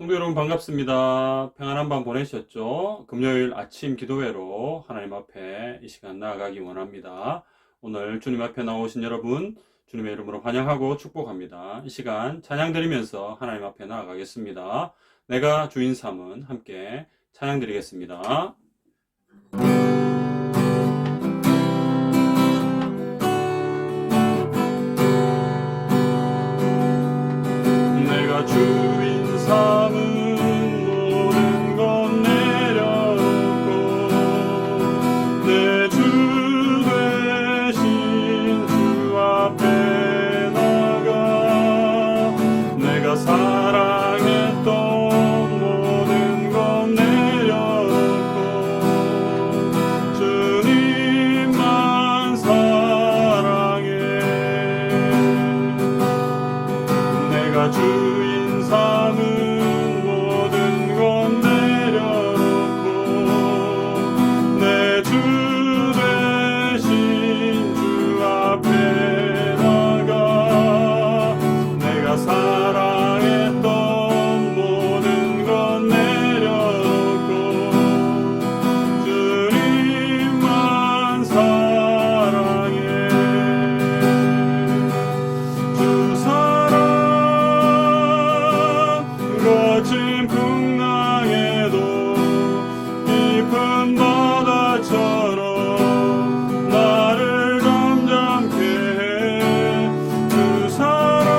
성도 여러분 반갑습니다. 평안한 밤 보내셨죠? 금요일 아침 기도회로 하나님 앞에 이 시간 나아가기 원합니다. 오늘 주님 앞에 나오신 여러분 주님의 이름으로 환영하고 축복합니다. 이 시간 찬양 드리면서 하나님 앞에 나아가겠습니다. 내가 주인 삼은 함께 찬양 드리겠습니다. 내가 주인 삼은 모든 것 내려놓고 내 주 되신 주 앞에 나가 내가 사랑했던 모든 것 내려놓고 주님만 사랑해. 내가 주인 삼은 모든 것 내려놓고 내 주 되신 주 앞에 나가 내가 사랑했던 모든 것 내려놓고 주님만 사랑해. 주 거친 풍랑에도 깊은 바다처럼 나를 잠잠케 해. 그 사랑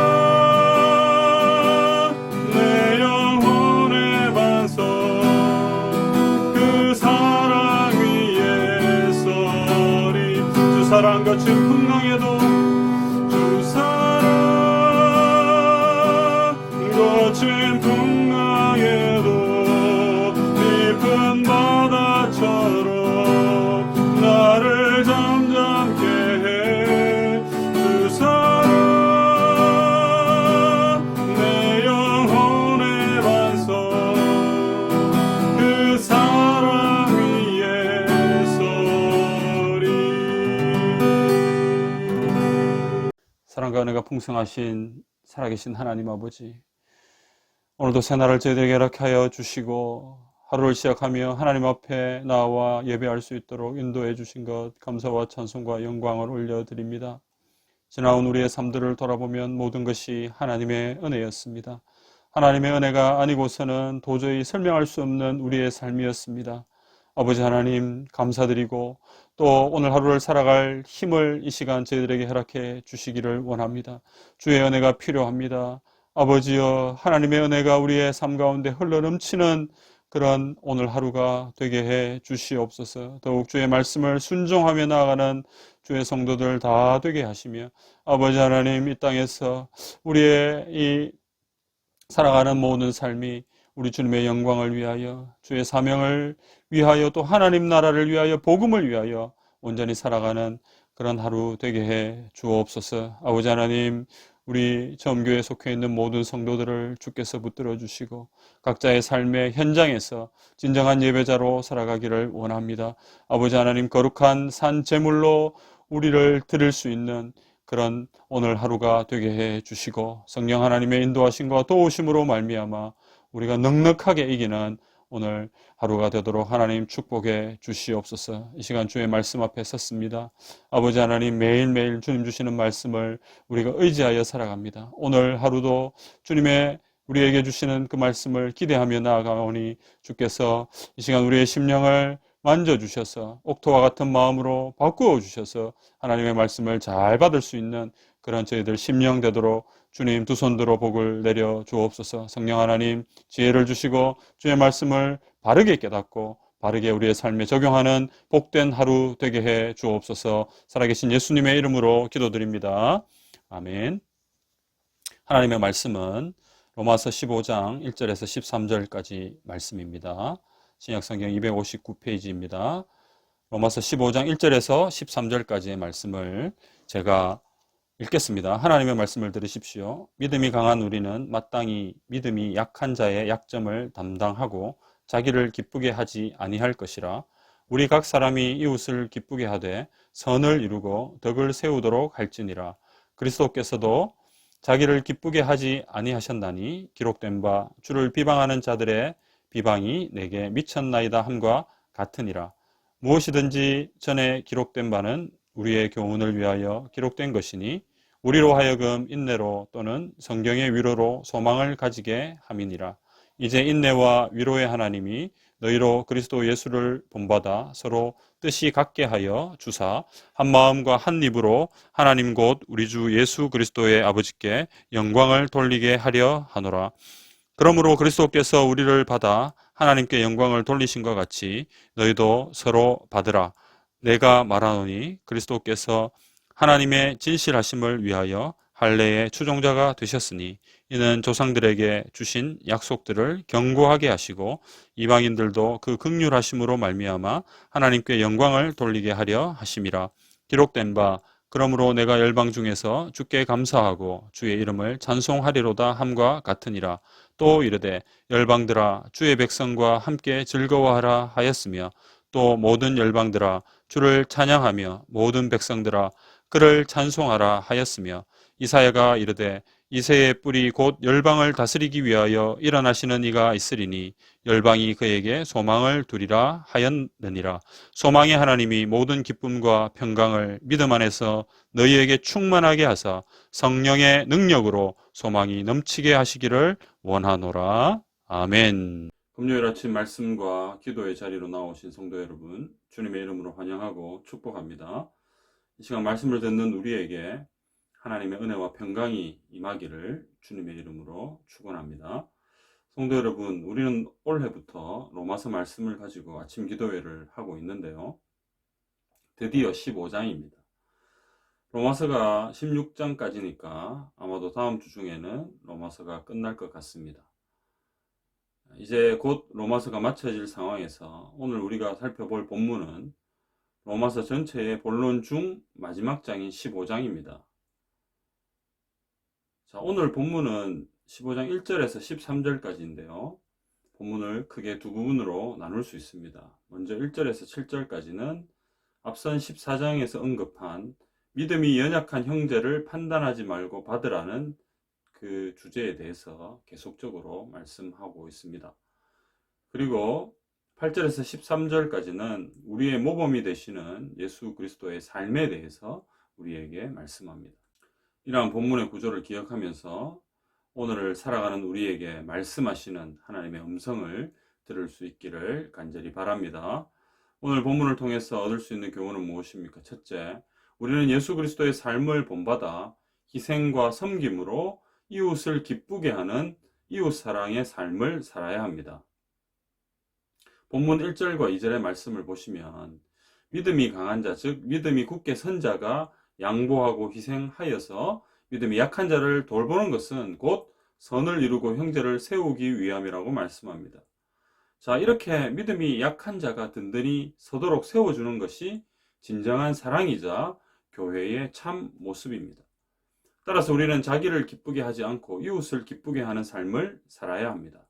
내 영혼의 반석 그 사랑 위에 서리. 주 사랑 거친 풍랑에도 주 사랑 거친 풍랑에도 깊은 바다처럼 나를 잠잠케 해. 그 사랑 내 영혼의 반석 그 사랑 위에 서리. 사랑과 은혜가 풍성하신 살아계신 하나님 아버지, 오늘도 새날을 저희들에게 허락하여 주시고 하루를 시작하며 하나님 앞에 나와 예배할 수 있도록 인도해 주신 것 감사와 찬송과 영광을 올려드립니다. 지나온 우리의 삶들을 돌아보면 모든 것이 하나님의 은혜였습니다. 하나님의 은혜가 아니고서는 도저히 설명할 수 없는 우리의 삶이었습니다. 아버지 하나님 감사드리고 또 오늘 하루를 살아갈 힘을 이 시간 저희들에게 허락해 주시기를 원합니다. 주의 은혜가 필요합니다. 아버지여, 하나님의 은혜가 우리의 삶 가운데 흘러넘치는 그런 오늘 하루가 되게 해 주시옵소서. 더욱 주의 말씀을 순종하며 나아가는 주의 성도들 다 되게 하시며 아버지 하나님, 이 땅에서 우리의 이 살아가는 모든 삶이 우리 주님의 영광을 위하여, 주의 사명을 위하여, 또 하나님 나라를 위하여, 복음을 위하여 온전히 살아가는 그런 하루 되게 해 주옵소서. 아버지 하나님, 우리 점교에 속해 있는 모든 성도들을 주께서 붙들어 주시고 각자의 삶의 현장에서 진정한 예배자로 살아가기를 원합니다. 아버지 하나님, 거룩한 산 제물로 우리를 드릴 수 있는 그런 오늘 하루가 되게 해 주시고 성령 하나님의 인도하심과 도우심으로 말미암아 우리가 넉넉하게 이기는 오늘 하루가 되도록 하나님 축복해 주시옵소서. 이 시간 주의 말씀 앞에 섰습니다. 아버지 하나님, 매일매일 주님 주시는 말씀을 우리가 의지하여 살아갑니다. 오늘 하루도 주님의 우리에게 주시는 그 말씀을 기대하며 나아가오니 주께서 이 시간 우리의 심령을 만져주셔서 옥토와 같은 마음으로 바꾸어 주셔서 하나님의 말씀을 잘 받을 수 있는 그런 저희들 심령 되도록 주님 두 손 들어 복을 내려 주옵소서. 성령 하나님, 지혜를 주시고 주의 말씀을 바르게 깨닫고 바르게 우리의 삶에 적용하는 복된 하루 되게 해 주옵소서. 살아계신 예수님의 이름으로 기도드립니다. 아멘. 하나님의 말씀은 로마서 15장 1절에서 13절까지 말씀입니다. 신약성경 259페이지입니다. 로마서 15장 1절에서 13절까지의 말씀을 제가 읽겠습니다. 하나님의 말씀을 들으십시오. 믿음이 강한 우리는 마땅히 믿음이 약한 자의 약점을 담당하고 자기를 기쁘게 하지 아니할 것이라. 우리 각 사람이 이웃을 기쁘게 하되 선을 이루고 덕을 세우도록 할지니라. 그리스도께서도 자기를 기쁘게 하지 아니하셨나니 기록된 바 주를 비방하는 자들의 비방이 내게 미쳤나이다 함과 같으니라. 무엇이든지 전에 기록된 바는 우리의 교훈을 위하여 기록된 것이니 우리로 하여금 인내로 또는 성경의 위로로 소망을 가지게 함이니라. 이제 인내와 위로의 하나님이 너희로 그리스도 예수를 본받아 서로 뜻이 같게 하여 주사 한 마음과 한 입으로 하나님 곧 우리 주 예수 그리스도의 아버지께 영광을 돌리게 하려 하노라. 그러므로 그리스도께서 우리를 받아 하나님께 영광을 돌리신 것 같이 너희도 서로 받으라. 내가 말하노니 그리스도께서 하나님의 진실하심을 위하여 할례의 추종자가 되셨으니 이는 조상들에게 주신 약속들을 견고하게 하시고 이방인들도 그 긍휼하심으로 말미암아 하나님께 영광을 돌리게 하려 하심이라. 기록된 바 그러므로 내가 열방 중에서 주께 감사하고 주의 이름을 찬송하리로다 함과 같으니라. 또 이르되 열방들아 주의 백성과 함께 즐거워하라 하였으며 또 모든 열방들아 주를 찬양하며 모든 백성들아 그를 찬송하라 하였으며 이사야가 이르되 이새의 뿔이 곧 열방을 다스리기 위하여 일어나시는 이가 있으리니 열방이 그에게 소망을 두리라 하였느니라. 소망의 하나님이 모든 기쁨과 평강을 믿음 안에서 너희에게 충만하게 하사 성령의 능력으로 소망이 넘치게 하시기를 원하노라. 아멘. 금요일 아침 말씀과 기도의 자리로 나오신 성도 여러분, 주님의 이름으로 환영하고 축복합니다. 이 시간 말씀을 듣는 우리에게 하나님의 은혜와 평강이 임하기를 주님의 이름으로 축원합니다. 성도 여러분, 우리는 올해부터 로마서 말씀을 가지고 아침 기도회를 하고 있는데요. 드디어 15장입니다. 로마서가 16장까지니까 아마도 다음 주 중에는 로마서가 끝날 것 같습니다. 이제 곧 로마서가 마쳐질 상황에서 오늘 우리가 살펴볼 본문은 로마서 전체의 본론 중 마지막 장인 15장입니다. 자, 오늘 본문은 15장 1절에서 13절까지인데요. 본문을 크게 두 부분으로 나눌 수 있습니다. 먼저 1절에서 7절까지는 앞선 14장에서 언급한 믿음이 연약한 형제를 판단하지 말고 받으라는 그 주제에 대해서 계속적으로 말씀하고 있습니다. 그리고 8절에서 13절까지는 우리의 모범이 되시는 예수 그리스도의 삶에 대해서 우리에게 말씀합니다. 이러한 본문의 구조를 기억하면서 오늘을 살아가는 우리에게 말씀하시는 하나님의 음성을 들을 수 있기를 간절히 바랍니다. 오늘 본문을 통해서 얻을 수 있는 교훈은 무엇입니까? 첫째, 우리는 예수 그리스도의 삶을 본받아 희생과 섬김으로 이웃을 기쁘게 하는 이웃 사랑의 삶을 살아야 합니다. 본문 1절과 2절의 말씀을 보시면 믿음이 강한 자, 즉 믿음이 굳게 선 자가 양보하고 희생하여서 믿음이 약한 자를 돌보는 것은 곧 선을 이루고 형제를 세우기 위함이라고 말씀합니다. 자, 이렇게 믿음이 약한 자가 든든히 서도록 세워주는 것이 진정한 사랑이자 교회의 참 모습입니다. 따라서 우리는 자기를 기쁘게 하지 않고 이웃을 기쁘게 하는 삶을 살아야 합니다.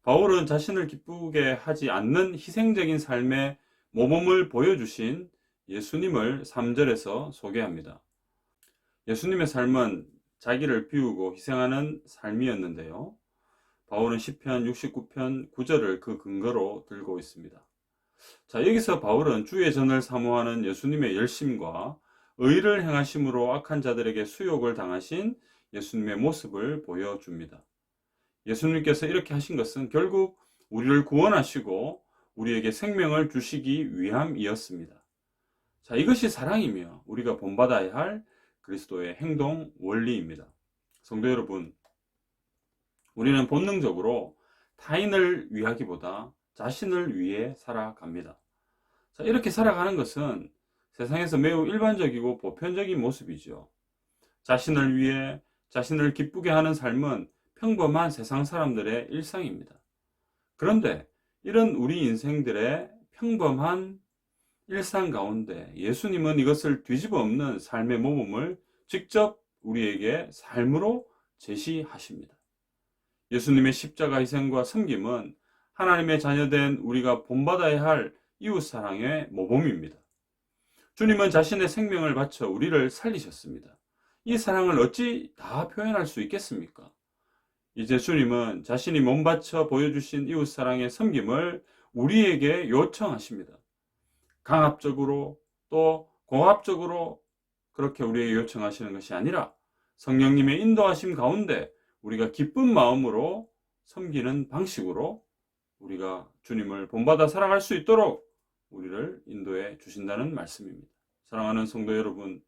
바울은 자신을 기쁘게 하지 않는 희생적인 삶의 모범을 보여주신 예수님을 3절에서 소개합니다. 예수님의 삶은 자기를 비우고 희생하는 삶이었는데요. 바울은 시편 69편 9절을 그 근거로 들고 있습니다. 자, 여기서 바울은 주의 전을 사모하는 예수님의 열심과 의를 행하심으로 악한 자들에게 수욕을 당하신 예수님의 모습을 보여줍니다. 예수님께서 이렇게 하신 것은 결국 우리를 구원하시고 우리에게 생명을 주시기 위함이었습니다. 자, 이것이 사랑이며 우리가 본받아야 할 그리스도의 행동 원리입니다. 성도 여러분, 우리는 본능적으로 타인을 위하기보다 자신을 위해 살아갑니다. 자, 이렇게 살아가는 것은 세상에서 매우 일반적이고 보편적인 모습이죠. 자신을 위해 자신을 기쁘게 하는 삶은 평범한 세상 사람들의 일상입니다. 그런데 이런 우리 인생들의 평범한 일상 가운데 예수님은 이것을 뒤집어 엎는 삶의 모범을 직접 우리에게 삶으로 제시하십니다. 예수님의 십자가 희생과 섬김은 하나님의 자녀된 우리가 본받아야 할 이웃사랑의 모범입니다. 주님은 자신의 생명을 바쳐 우리를 살리셨습니다. 이 사랑을 어찌 다 표현할 수 있겠습니까? 이제 주님은 자신이 몸 바쳐 보여주신 이웃사랑의 섬김을 우리에게 요청하십니다. 강압적으로 또 공압적으로 그렇게 우리에게 요청하시는 것이 아니라 성령님의 인도하심 가운데 우리가 기쁜 마음으로 섬기는 방식으로 우리가 주님을 본받아 살아갈 수 있도록 우리를 인도해 주신다는 말씀입니다. 사랑하는 성도 여러분,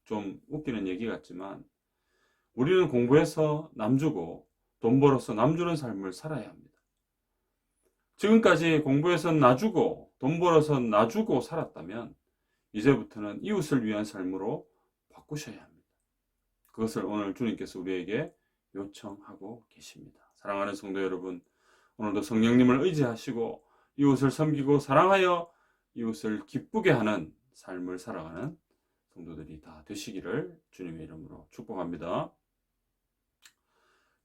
좀 웃기는 얘기 같지만 우리는 공부해서 남 주고 돈 벌어서 남 주는 삶을 살아야 합니다. 지금까지 공부해서 나 주고 돈 벌어서 나 주고 살았다면 이제부터는 이웃을 위한 삶으로 바꾸셔야 합니다. 그것을 오늘 주님께서 우리에게 요청하고 계십니다. 사랑하는 성도 여러분, 오늘도 성령님을 의지하시고 이웃을 섬기고 사랑하여 이웃을 기쁘게 하는 삶을 살아가는 성도들이 다 되시기를 주님의 이름으로 축복합니다.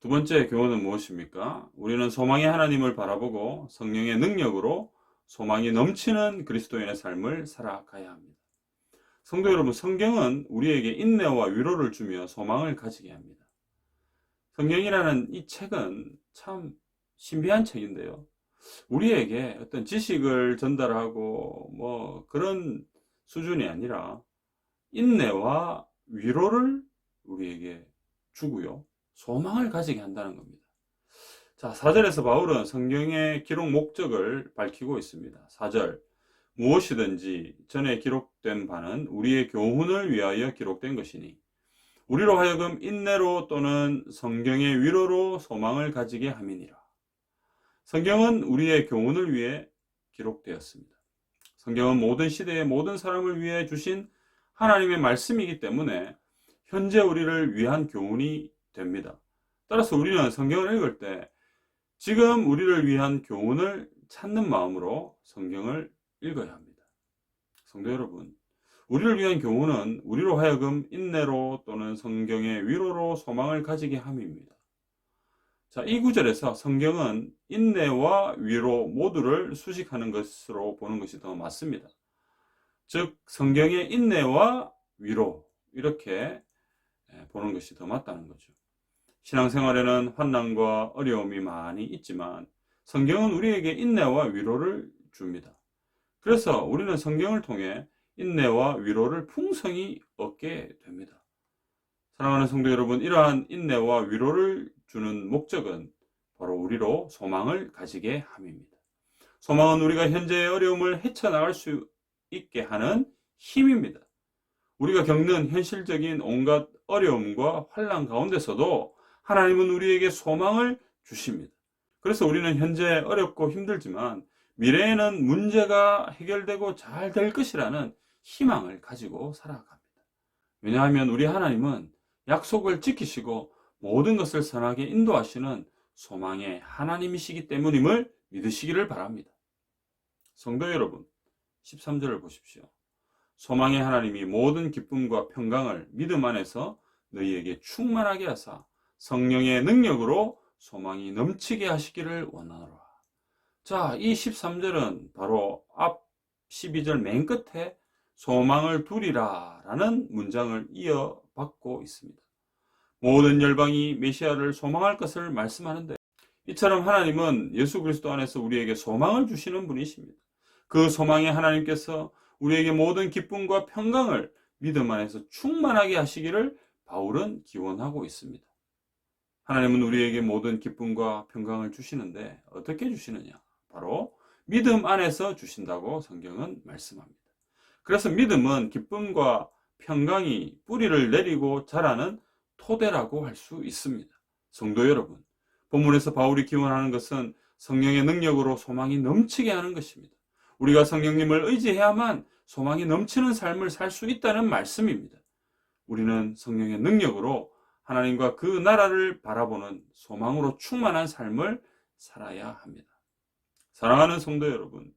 두 번째 교훈은 무엇입니까? 우리는 소망의 하나님을 바라보고 성령의 능력으로 소망이 넘치는 그리스도인의 삶을 살아가야 합니다. 성도 여러분, 성경은 우리에게 인내와 위로를 주며 소망을 가지게 합니다. 성경이라는 이 책은 참 신비한 책인데요. 우리에게 어떤 지식을 전달하고 그런 수준이 아니라 인내와 위로를 우리에게 주고요. 소망을 가지게 한다는 겁니다. 자, 4절에서 바울은 성경의 기록 목적을 밝히고 있습니다. 4절, 무엇이든지 전에 기록된 바는 우리의 교훈을 위하여 기록된 것이니 우리로 하여금 인내로 또는 성경의 위로로 소망을 가지게 함이니라. 성경은 우리의 교훈을 위해 기록되었습니다. 성경은 모든 시대의 모든 사람을 위해 주신 하나님의 말씀이기 때문에 현재 우리를 위한 교훈이 됩니다. 따라서 우리는 성경을 읽을 때 지금 우리를 위한 교훈을 찾는 마음으로 성경을 읽어야 합니다. 성도 여러분, 우리를 위한 교훈은 우리로 하여금 인내로 또는 성경의 위로로 소망을 가지게 함입니다. 자, 이 구절에서 성경은 인내와 위로 모두를 수식하는 것으로 보는 것이 더 맞습니다. 즉, 성경의 인내와 위로 이렇게 보는 것이 더 맞다는 거죠. 신앙생활에는 환난과 어려움이 많이 있지만 성경은 우리에게 인내와 위로를 줍니다. 그래서 우리는 성경을 통해 인내와 위로를 풍성히 얻게 됩니다. 사랑하는 성도 여러분, 이러한 인내와 위로를 주는 목적은 바로 우리로 소망을 가지게 함입니다. 소망은 우리가 현재의 어려움을 헤쳐나갈 수 있게 하는 힘입니다. 우리가 겪는 현실적인 온갖 어려움과 환난 가운데서도 하나님은 우리에게 소망을 주십니다. 그래서 우리는 현재 어렵고 힘들지만 미래에는 문제가 해결되고 잘 될 것이라는 희망을 가지고 살아갑니다. 왜냐하면 우리 하나님은 약속을 지키시고 모든 것을 선하게 인도하시는 소망의 하나님이시기 때문임을 믿으시기를 바랍니다. 성도 여러분, 13절을 보십시오. 소망의 하나님이 모든 기쁨과 평강을 믿음 안에서 너희에게 충만하게 하사 성령의 능력으로 소망이 넘치게 하시기를 원하노라. 자, 이 13절은 바로 앞 12절 맨 끝에 소망을 두리라 라는 문장을 이어받고 있습니다. 모든 열방이 메시아를 소망할 것을 말씀하는데, 이처럼 하나님은 예수 그리스도 안에서 우리에게 소망을 주시는 분이십니다. 그 소망의 하나님께서 우리에게 모든 기쁨과 평강을 믿음 안에서 충만하게 하시기를 바울은 기원하고 있습니다. 하나님은 우리에게 모든 기쁨과 평강을 주시는데 어떻게 주시느냐? 바로 믿음 안에서 주신다고 성경은 말씀합니다. 그래서 믿음은 기쁨과 평강이 뿌리를 내리고 자라는 토대라고 할 수 있습니다. 성도 여러분, 본문에서 바울이 기원하는 것은 성령의 능력으로 소망이 넘치게 하는 것입니다. 우리가 성령님을 의지해야만 소망이 넘치는 삶을 살 수 있다는 말씀입니다. 우리는 성령의 능력으로 하나님과 그 나라를 바라보는 소망으로 충만한 삶을 살아야 합니다. 사랑하는 성도 여러분,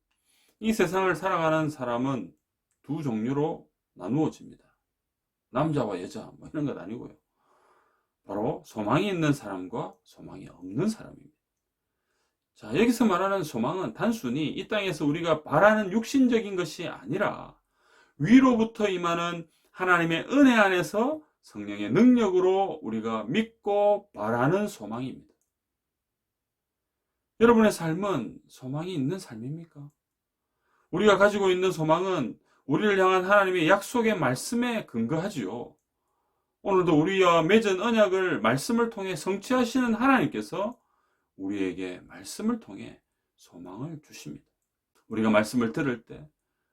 이 세상을 살아가는 사람은 두 종류로 나누어집니다. 남자와 여자 이런 것 아니고요. 바로 소망이 있는 사람과 소망이 없는 사람입니다. 자, 여기서 말하는 소망은 단순히 이 땅에서 우리가 바라는 육신적인 것이 아니라 위로부터 임하는 하나님의 은혜 안에서 성령의 능력으로 우리가 믿고 바라는 소망입니다. 여러분의 삶은 소망이 있는 삶입니까? 우리가 가지고 있는 소망은 우리를 향한 하나님의 약속의 말씀에 근거하지요. 오늘도 우리와 맺은 언약을 말씀을 통해 성취하시는 하나님께서 우리에게 말씀을 통해 소망을 주십니다. 우리가 말씀을 들을 때,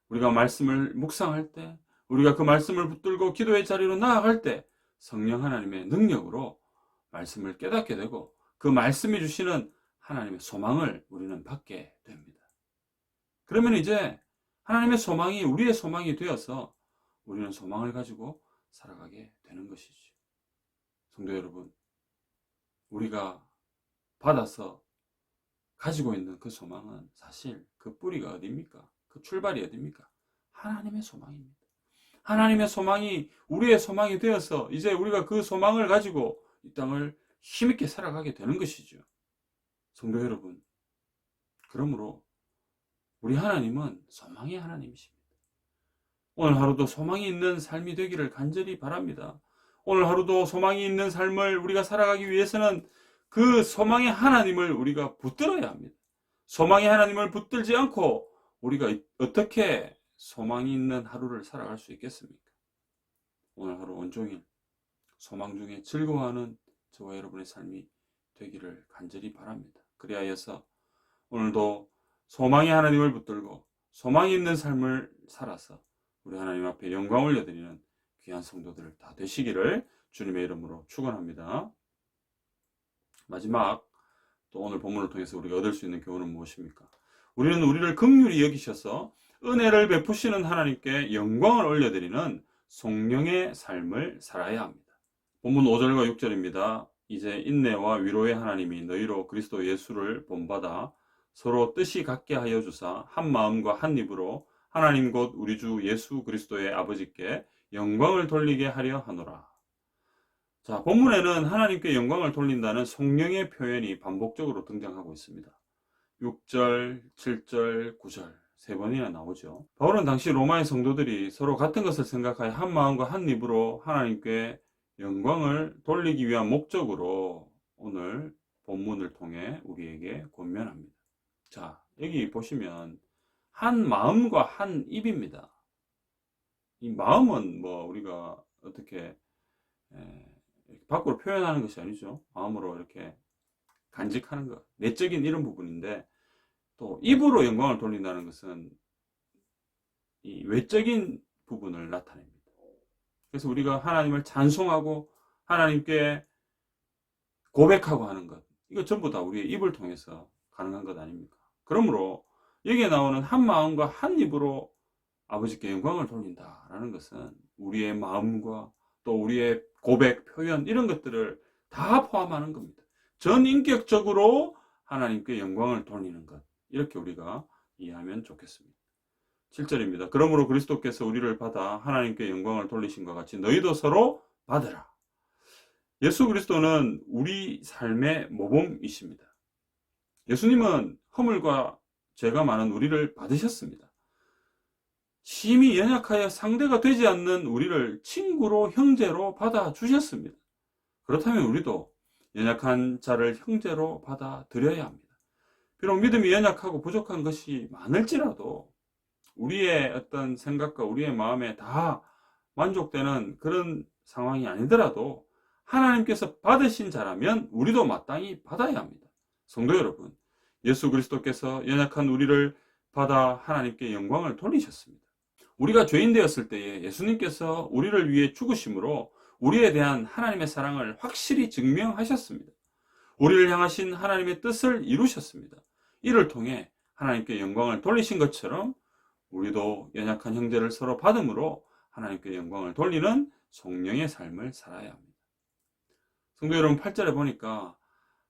우리가 말씀을 묵상할 때, 우리가 그 말씀을 붙들고 기도의 자리로 나아갈 때 성령 하나님의 능력으로 말씀을 깨닫게 되고 그 말씀이 주시는 하나님의 소망을 우리는 받게 됩니다. 그러면 이제 하나님의 소망이 우리의 소망이 되어서 우리는 소망을 가지고 살아가게 되는 것이죠. 성도 여러분, 우리가 받아서 가지고 있는 그 소망은 사실 그 뿌리가 어디입니까? 그 출발이 어디입니까? 하나님의 소망입니다. 하나님의 소망이 우리의 소망이 되어서 이제 우리가 그 소망을 가지고 이 땅을 힘있게 살아가게 되는 것이죠. 성도 여러분, 그러므로 우리 하나님은 소망의 하나님이십니다. 오늘 하루도 소망이 있는 삶이 되기를 간절히 바랍니다. 오늘 하루도 소망이 있는 삶을 우리가 살아가기 위해서는 그 소망의 하나님을 우리가 붙들어야 합니다. 소망의 하나님을 붙들지 않고 우리가 어떻게 소망이 있는 하루를 살아갈 수 있겠습니까? 오늘 하루 온종일 소망 중에 즐거워하는 저와 여러분의 삶이 되기를 간절히 바랍니다. 그리하여서 오늘도 소망의 하나님을 붙들고 소망이 있는 삶을 살아서 우리 하나님 앞에 영광 올려드리는 귀한 성도들 다 되시기를 주님의 이름으로 축원합니다. 마지막 또 오늘 본문을 통해서 우리가 얻을 수 있는 교훈은 무엇입니까? 우리는 우리를 긍휼히 여기셔서 은혜를 베푸시는 하나님께 영광을 올려드리는 성령의 삶을 살아야 합니다. 본문 5절과 6절입니다. 이제 인내와 위로의 하나님이 너희로 그리스도 예수를 본받아 서로 뜻이 같게 하여 주사 한 마음과 한 입으로 하나님 곧 우리 주 예수 그리스도의 아버지께 영광을 돌리게 하려 하노라. 자, 본문에는 하나님께 영광을 돌린다는 성령의 표현이 반복적으로 등장하고 있습니다. 6절, 7절, 9절 세 번이나 나오죠. 바울은 당시 로마의 성도들이 서로 같은 것을 생각하여 한 마음과 한 입으로 하나님께 영광을 돌리기 위한 목적으로 오늘 본문을 통해 우리에게 권면합니다. 자, 여기 보시면 한 마음과 한 입입니다. 이 마음은 뭐 우리가 어떻게 밖으로 표현하는 것이 아니죠. 마음으로 이렇게 간직하는 것, 내적인 이런 부분인데 또 입으로 영광을 돌린다는 것은 이 외적인 부분을 나타냅니다. 그래서 우리가 하나님을 찬송하고 하나님께 고백하고 하는 것, 이거 전부 다 우리의 입을 통해서 가능한 것 아닙니까? 그러므로 여기에 나오는 한 마음과 한 입으로 아버지께 영광을 돌린다라는 것은 우리의 마음과 또 우리의 고백, 표현 이런 것들을 다 포함하는 겁니다. 전인격적으로 하나님께 영광을 돌리는 것, 이렇게 우리가 이해하면 좋겠습니다. 7절입니다. 그러므로 그리스도께서 우리를 받아 하나님께 영광을 돌리신 것 같이 너희도 서로 받으라. 예수 그리스도는 우리 삶의 모범이십니다. 예수님은 허물과 죄가 많은 우리를 받으셨습니다. 심히 연약하여 상대가 되지 않는 우리를 친구로 형제로 받아주셨습니다. 그렇다면 우리도 연약한 자를 형제로 받아들여야 합니다. 비록 믿음이 연약하고 부족한 것이 많을지라도 우리의 어떤 생각과 우리의 마음에 다 만족되는 그런 상황이 아니더라도 하나님께서 받으신 자라면 우리도 마땅히 받아야 합니다. 성도 여러분, 예수 그리스도께서 연약한 우리를 받아 하나님께 영광을 돌리셨습니다. 우리가 죄인 되었을 때에 예수님께서 우리를 위해 죽으심으로 우리에 대한 하나님의 사랑을 확실히 증명하셨습니다. 우리를 향하신 하나님의 뜻을 이루셨습니다. 이를 통해 하나님께 영광을 돌리신 것처럼 우리도 연약한 형제를 서로 받음으로 하나님께 영광을 돌리는 성령의 삶을 살아야 합니다. 성도 여러분, 8절에 보니까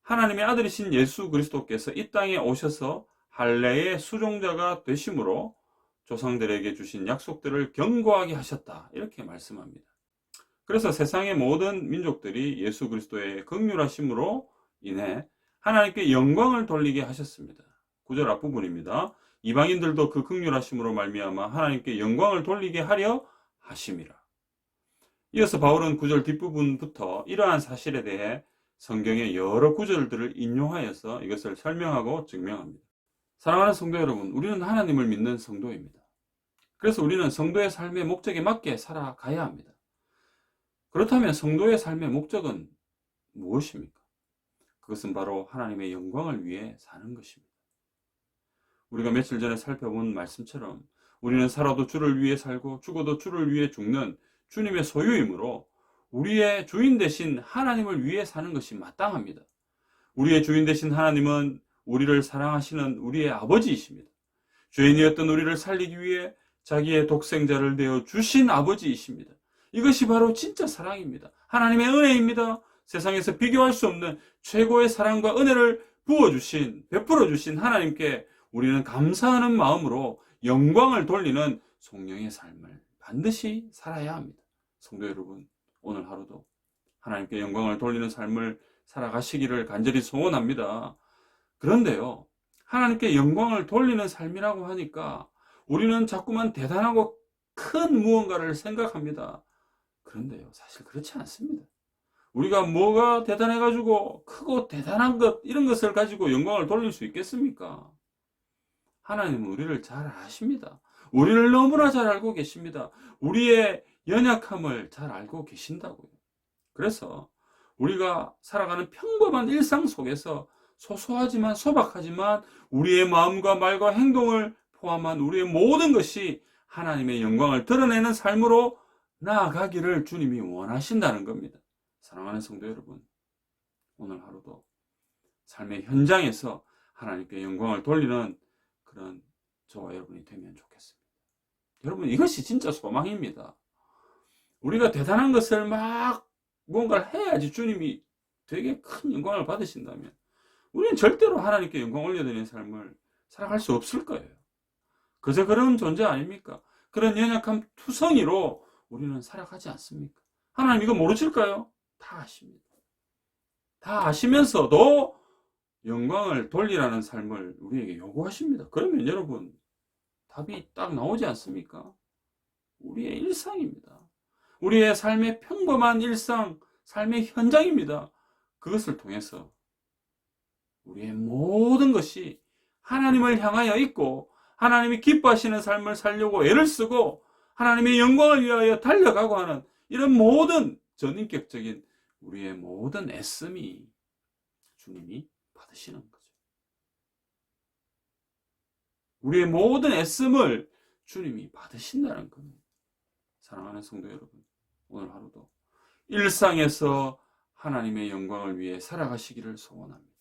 하나님의 아들이신 예수 그리스도께서 이 땅에 오셔서 할례의 수종자가 되심으로 조상들에게 주신 약속들을 견고하게 하셨다, 이렇게 말씀합니다. 그래서 세상의 모든 민족들이 예수 그리스도의 긍휼하심으로 인해 하나님께 영광을 돌리게 하셨습니다. 9절 앞부분입니다. 이방인들도 그 긍휼하심으로 말미암아 하나님께 영광을 돌리게 하려 하심이라. 이어서 바울은 구절 뒷부분부터 이러한 사실에 대해 성경의 여러 구절들을 인용하여서 이것을 설명하고 증명합니다. 사랑하는 성도 여러분, 우리는 하나님을 믿는 성도입니다. 그래서 우리는 성도의 삶의 목적에 맞게 살아가야 합니다. 그렇다면 성도의 삶의 목적은 무엇입니까? 그것은 바로 하나님의 영광을 위해 사는 것입니다. 우리가 며칠 전에 살펴본 말씀처럼 우리는 살아도 주를 위해 살고 죽어도 주를 위해 죽는 주님의 소유이므로 우리의 주인 되신 하나님을 위해 사는 것이 마땅합니다. 우리의 주인 되신 하나님은 우리를 사랑하시는 우리의 아버지이십니다. 죄인이었던 우리를 살리기 위해 자기의 독생자를 내어 주신 아버지이십니다. 이것이 바로 진짜 사랑입니다. 하나님의 은혜입니다. 세상에서 비교할 수 없는 최고의 사랑과 은혜를 베풀어 주신 하나님께 우리는 감사하는 마음으로 영광을 돌리는 성령의 삶을 반드시 살아야 합니다. 성도 여러분, 오늘 하루도 하나님께 영광을 돌리는 삶을 살아가시기를 간절히 소원합니다. 그런데요, 하나님께 영광을 돌리는 삶이라고 하니까 우리는 자꾸만 대단하고 큰 무언가를 생각합니다. 그런데요, 사실 그렇지 않습니다. 우리가 뭐가 대단해가지고 크고 대단한 것, 이런 것을 가지고 영광을 돌릴 수 있겠습니까? 하나님은 우리를 잘 아십니다. 우리를 너무나 잘 알고 계십니다. 우리의 연약함을 잘 알고 계신다고요. 그래서 우리가 살아가는 평범한 일상 속에서 소소하지만 소박하지만 우리의 마음과 말과 행동을 포함한 우리의 모든 것이 하나님의 영광을 드러내는 삶으로 나아가기를 주님이 원하신다는 겁니다. 사랑하는 성도 여러분, 오늘 하루도 삶의 현장에서 하나님께 영광을 돌리는 그런 저와 여러분이 되면 좋겠습니다. 여러분, 이것이 진짜 소망입니다. 우리가 대단한 것을 막 뭔가를 해야지 주님이 되게 큰 영광을 받으신다면 우리는 절대로 하나님께 영광 올려드리는 삶을 살아갈 수 없을 거예요. 그저 그런 존재 아닙니까? 그런 연약한 투성이로 우리는 살아가지 않습니까? 하나님 이거 모르실까요? 다 아십니다. 다 아시면서도 영광을 돌리라는 삶을 우리에게 요구하십니다. 그러면 여러분, 답이 딱 나오지 않습니까? 우리의 일상입니다. 우리의 삶의 평범한 일상, 삶의 현장입니다. 그것을 통해서 우리의 모든 것이 하나님을 향하여 있고 하나님이 기뻐하시는 삶을 살려고 애를 쓰고 하나님의 영광을 위하여 달려가고 하는 이런 모든 전인격적인 우리의 모든 애씀이 주님이 받으시는 거죠. 우리의 모든 애씀을 주님이 받으신다는 겁니다. 사랑하는 성도 여러분, 오늘 하루도 일상에서 하나님의 영광을 위해 살아가시기를 소원합니다.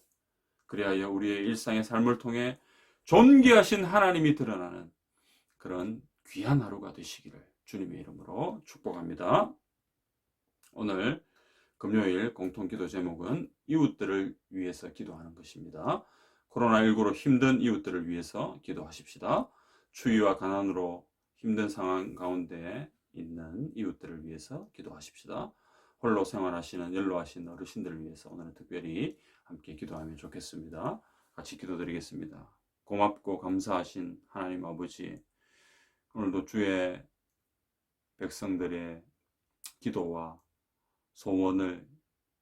그리하여 우리의 일상의 삶을 통해 존귀하신 하나님이 드러나는 그런 귀한 하루가 되시기를 주님의 이름으로 축복합니다. 오늘 금요일 공통기도 제목은 이웃들을 위해서 기도하는 것입니다. 코로나19로 힘든 이웃들을 위해서 기도하십시다. 추위와 가난으로 힘든 상황 가운데 있는 이웃들을 위해서 기도하십시다. 홀로 생활하시는 연로하신 어르신들을 위해서 오늘은 특별히 함께 기도하면 좋겠습니다. 같이 기도드리겠습니다. 고맙고 감사하신 하나님 아버지, 오늘도 주의 백성들의 기도와 소원을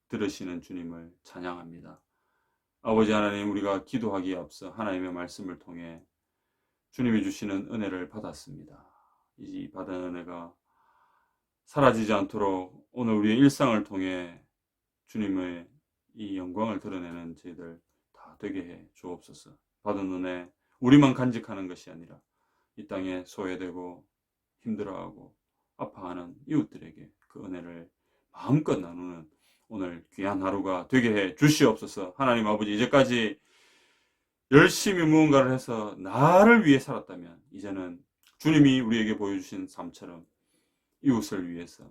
들으시는 주님을 찬양합니다. 아버지 하나님, 우리가 기도하기에 앞서 하나님의 말씀을 통해 주님이 주시는 은혜를 받았습니다. 이 받은 은혜가 사라지지 않도록 오늘 우리의 일상을 통해 주님의 이 영광을 드러내는 저희들 다 되게 해 주옵소서. 받은 은혜 우리만 간직하는 것이 아니라 이 땅에 소외되고 힘들어하고 아파하는 이웃들에게 그 은혜를 마음껏 나누는 오늘 귀한 하루가 되게 해 주시옵소서. 하나님 아버지, 이제까지 열심히 무언가를 해서 나를 위해 살았다면 이제는 주님이 우리에게 보여주신 삶처럼 이웃을 위해서,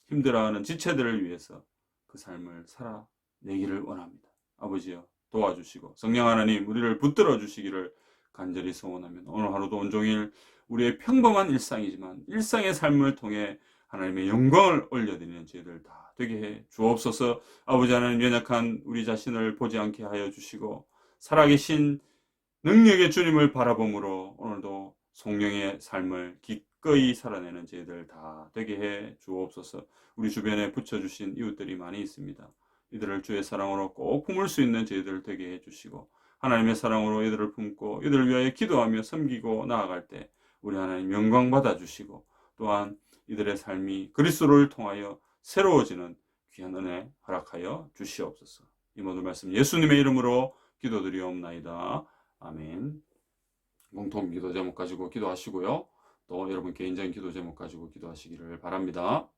힘들어하는 지체들을 위해서 그 삶을 살아내기를 원합니다. 아버지여, 도와주시고 성령 하나님 우리를 붙들어 주시기를 간절히 소원하면 오늘 하루도 온종일 우리의 평범한 일상이지만 일상의 삶을 통해 하나님의 영광을 올려드리는 저희들 다 되게 해 주옵소서. 아버지 하나님, 연약한 우리 자신을 보지 않게 하여 주시고 살아계신 능력의 주님을 바라봄으로 오늘도 성령의 삶을 기꺼이 살아내는 저희들 다 되게 해 주옵소서. 우리 주변에 붙여주신 이웃들이 많이 있습니다. 이들을 주의 사랑으로 꼭 품을 수 있는 저희들 되게 해주시고, 하나님의 사랑으로 이들을 품고 이들을 위하여 기도하며 섬기고 나아갈 때 우리 하나님 영광 받아주시고, 또한 이들의 삶이 그리스도를 통하여 새로워지는 귀한 은혜 허락하여 주시옵소서. 이 모든 말씀 예수님의 이름으로 기도드리옵나이다. 아멘. 공통 기도 제목 가지고 기도하시고요. 또 여러분 개인적인 기도 제목 가지고 기도하시기를 바랍니다.